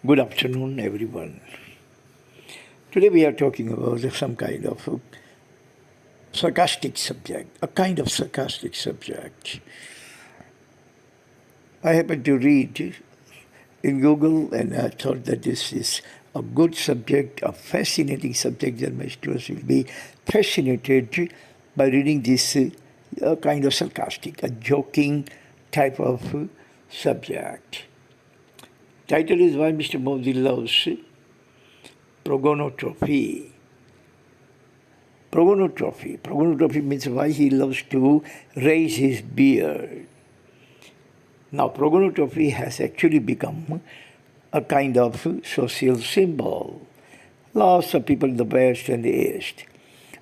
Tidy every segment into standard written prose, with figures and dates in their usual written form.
Good afternoon, everyone. Today we are talking about some kind of sarcastic subject, a kind of sarcastic subject. I happened to read in Google and I thought that this is a good subject, a fascinating subject that my students will be fascinated by reading this kind of sarcastic, a joking type of subject. Title is Why Mr. Modi Loves Pogonotrophy. Pogonotrophy. Pogonotrophy means why he loves to raise his beard. Now, pogonotrophy has actually become a kind of social symbol. Lots of people in the West and the East,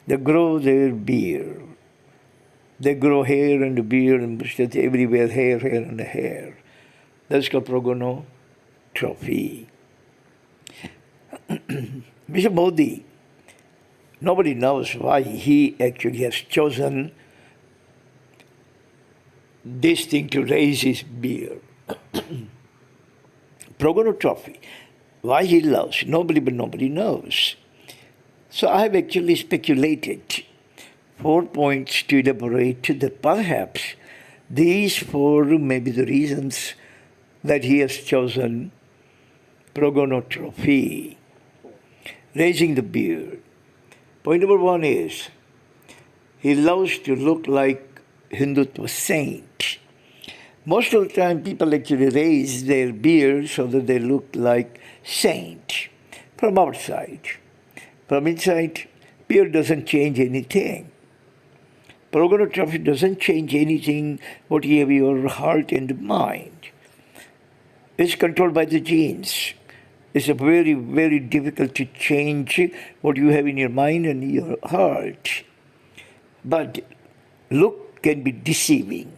they grow their beard. They grow hair and beard and mustache everywhere, hair and hair. That's called pogonotrophy. Mr. Modi, nobody knows why he actually has chosen this thing to raise his beard. Pogonotrophy, why he loves, nobody knows. So I have actually speculated 4 points to elaborate that perhaps these 4 may be the reasons that he has chosen pogonotrophy, raising the beard. Point number 1 is he loves to look like Hindutva saint. Most of the time people actually raise their beard so that they look like saint from outside. From inside, beard doesn't change anything. Pogonotrophy doesn't change anything what you have in your heart and mind. It's controlled by the genes. It's very, very difficult to change what you have in your mind and your heart. But look can be deceiving.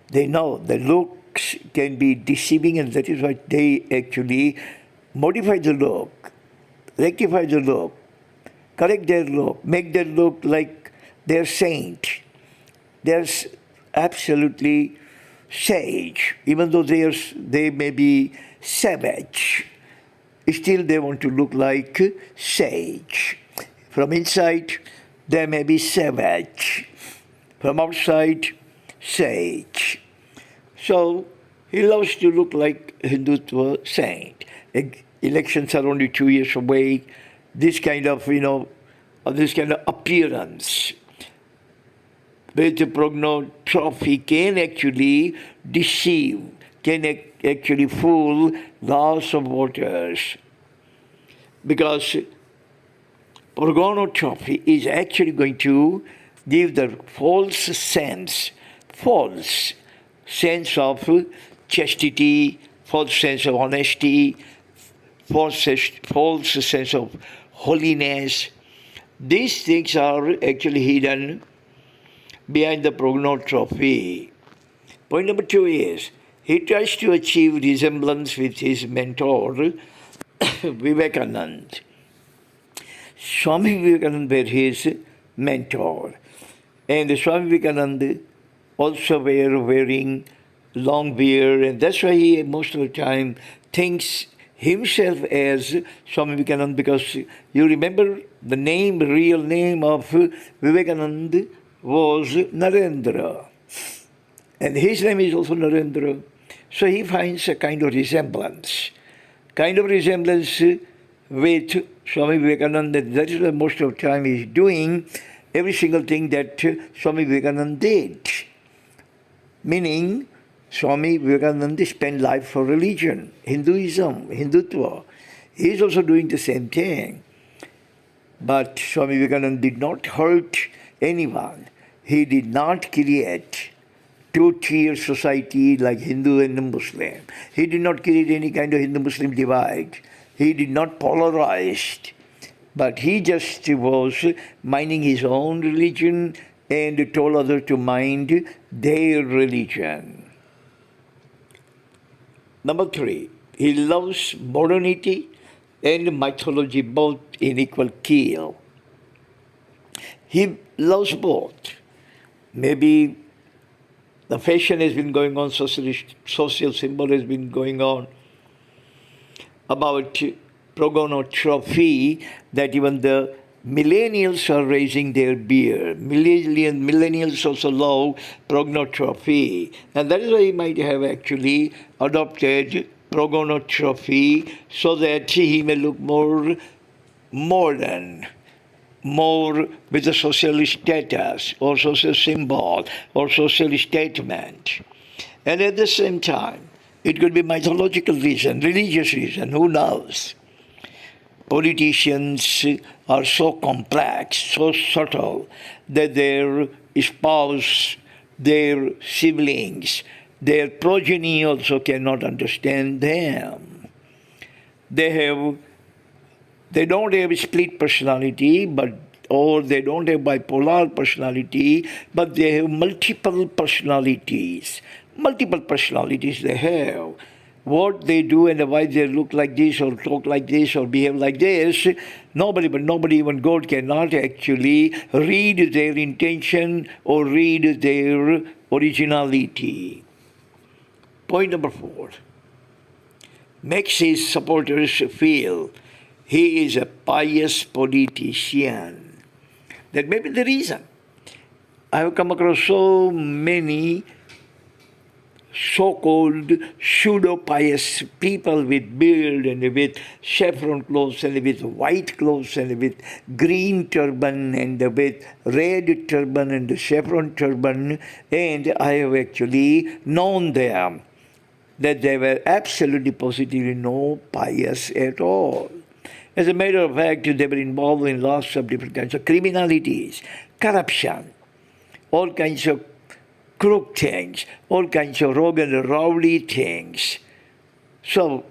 They know the looks can be deceiving, and that is why they actually modify the look, rectify the look, correct their look, make their look like they're saint. They're absolutely sage, even though they may be savage. Still they want to look like sage. From inside, they may be savage. From outside, sage. So he loves to look like Hindutva saint. Elections are only 2 years away. This kind of, this kind of appearance with the pogonotrophy can actually deceive, can actually fool lots of voters. Because pogonotrophy is actually going to give the false sense of chastity, false sense of honesty, false sense of holiness. These things are actually hidden behind the pogonotrophy. Point number 2 is he tries to achieve resemblance with his mentor, Vivekananda. Swami Vivekananda were his mentor. And Swami Vivekananda also were wearing long beard, and that's why he most of the time thinks himself as Swami Vivekananda, because you remember the real name of Vivekananda was Narendra. And his name is also Narendra. So he finds a kind of resemblance with Swami Vivekananda. That is what most of the time he is doing every single thing that Swami Vivekananda did. Meaning, Swami Vivekananda spent life for religion, Hinduism, Hindutva. He is also doing the same thing. But Swami Vivekananda did not hurt anyone. He did not create two-tier society like Hindu and Muslim. He did not create any kind of Hindu-Muslim divide. He did not polarize. But he just was minding his own religion and told others to mind their religion. Number 3, he loves modernity and mythology both in equal keel. He loves both. Maybe the fashion has been going on, social symbol has been going on. about Pogonotrophy, that even the millennials are raising their beard. Millennials also love Pogonotrophy. And that is why he might have actually adopted Pogonotrophy so that he may look more modern, more with a social status or social symbol or social statement. And at the same time, it could be mythological reason, religious reason, who knows? Politicians are so complex, so subtle, that their spouse, their siblings, their progeny also cannot understand them. They don't have a split personality, or they don't have bipolar personality, but they have multiple personalities. Multiple personalities they have. What they do and why they look like this or talk like this or behave like this, nobody, even God, cannot actually read their intention or read their originality. Point number 4. Makes his supporters feel he is a pious politician. That may be the reason. I have come across so many so-called pseudo-pious people with beard and with saffron clothes and with white clothes and with green turban and with red turban and saffron turban, and I have actually known them that they were absolutely positively no pious at all. As a matter of fact, they were involved in lots of different kinds of criminalities, corruption, all kinds of crook things, all kinds of rogue and rowdy things. So,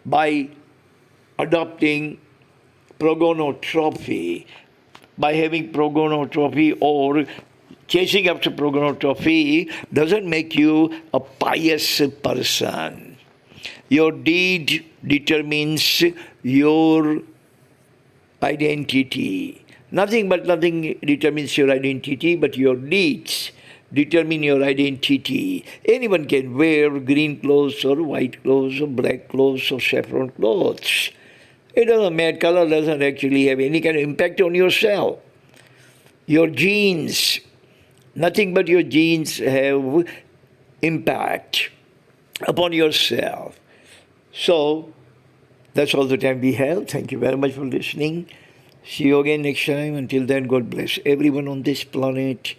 by adopting Pogonotrophy, by having Pogonotrophy or chasing after Pogonotrophy, doesn't make you a pious person. Your deed determines your identity. Nothing determines your identity, but your deeds determine your identity. Anyone can wear green clothes or white clothes or black clothes or saffron clothes. It doesn't matter. Color doesn't actually have any kind of impact on yourself. Your genes, nothing but your genes have impact upon yourself. So, that's all the time we have. Thank you very much for listening. See you again next time. Until then, God bless everyone on this planet.